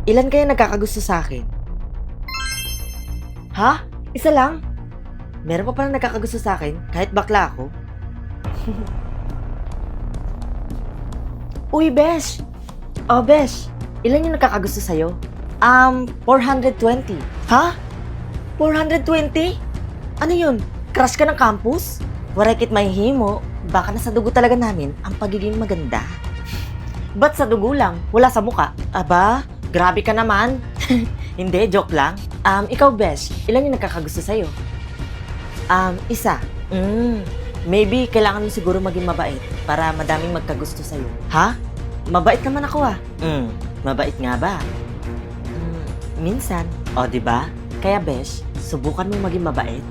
Ilan kaya nagkakagusto sa akin? Ha? Isa lang? Meron pa palang nagkakagusto sa akin kahit bakla ako? Uy, Besh! Oh, Besh! Ilan yung nagkakagusto sa'yo? 420. Ha? 420? Ano yun? Crush ka ng campus? Warekit may himo, baka nasa dugo talaga namin ang pagiging maganda. Ba't sa dugo lang? Wala sa muka? Aba, grabe ka naman. Hindi, joke lang. Ikaw, Besh, ilan yung nagkakagusto sa'yo? Isa. Maybe kailangan mo siguro maging mabait para madaming magkagusto sa'yo. Ha? Mabait naman ako ah. Mabait nga ba? Minsan. O, di ba? Kaya, Besh, subukan mo maging mabait.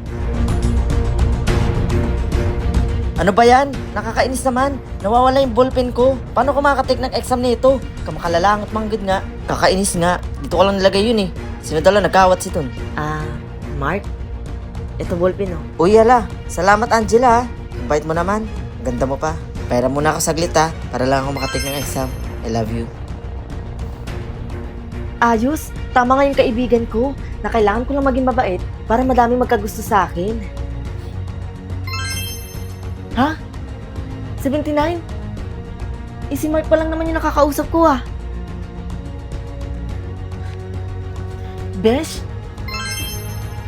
Ano ba yan? Nakakainis naman. Nawawala yung ballpen ko. Paano ko makakatik ng exam nito? Kamakalalangot manggid nga. Kakainis nga. Dito ko lang nilagay yun eh. Sino dala nagkawat si Ton? Mark? Ito ballpen oh. Uy, ala. Salamat, Angela. Ang bait mo naman. Ang ganda mo pa. Pera muna ako saglit ha. Para lang ako makatik ng exam. I love you. Ayos. Tama nga yung kaibigan ko na kailangan ko lang maging mabait para madaming magkagusto sa akin. Ha? 79? Si Mark pa lang naman yung nakakausap ko ah. Besh?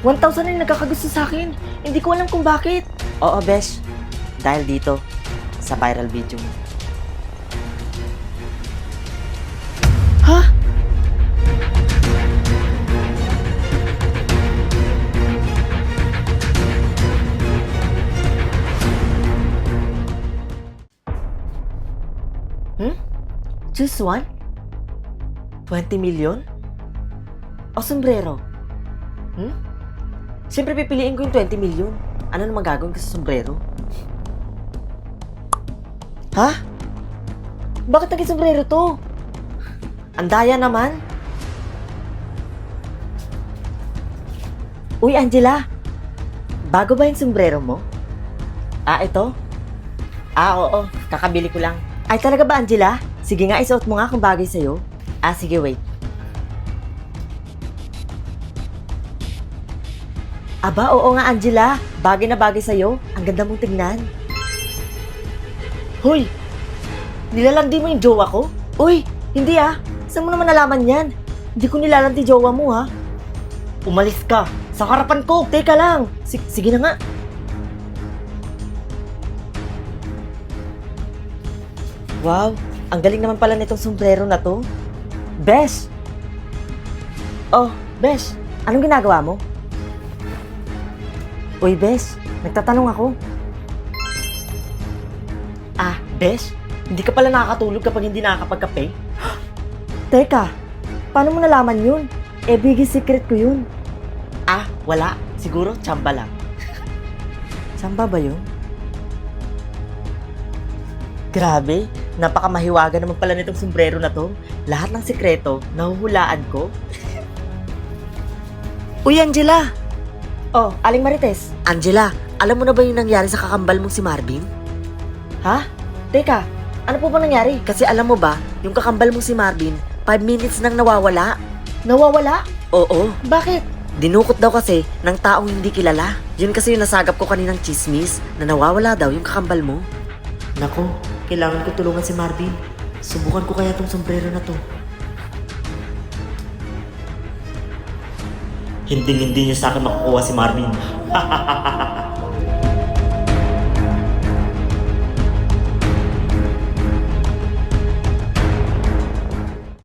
1,000 na yung nagkakagusto sa akin. Hindi ko alam kung bakit. Oo, Besh. Dahil dito, sa viral video mo. Ha? Choose one? 20 million? O sombrero? Siyempre pipiliin ko yung 20 million. Ano naman gagawin ko sa sombrero? Ha? Bakit naging sombrero to? Ang daya naman. Uy, Angela. Bago ba yung sombrero mo? Ito? Oo. Kakabili ko lang. Ay, talaga ba, Angela? Sige nga, isuot mo nga kung bagay sa'yo. Sige, wait. Aba, oo nga, Angela. Bagay na bagay sa'yo. Ang ganda mong tignan. Hoy! Nilalandi mo yung jowa ko? Uy! Hindi ah! Saan mo naman nalaman yan? Hindi ko nilalandi jowa mo ha? Umalis ka! Sa harapan ko! Teka lang! Sige na nga! Wow! Ang galing naman pala nitong sombrero na to. Besh! Oh, Besh! Anong ginagawa mo? Uy, Besh! Nagtatanong ako. Besh? Hindi ka pala nakakatulog kapag hindi nakakapagkape? Teka! Paano mo nalaman yun? Biggest secret ko yun. Wala. Siguro, tsamba lang. Tsamba ba yun? Grabe! Napakamahiwaga naman pala nitong sombrero na to. Lahat ng sikreto, nahuhulaan ko. Uy, Angela! Oh, Aling Marites. Angela, alam mo na ba yung nangyari sa kakambal mong si Marvin? Ha? Teka, ano po ba nangyari? Kasi alam mo ba, yung kakambal mong si Marvin, 5 minutes nang nawawala. Nawawala? Oo. Bakit? Dinukot daw kasi ng taong hindi kilala. Yun kasi yung nasagap ko kaninang chismis na nawawala daw yung kakambal mo. Nako, kailangan ko tulungan si Marvin. Subukan ko kaya tong sombrero na to. Hindi niyo sa akin makukuha si Marvin.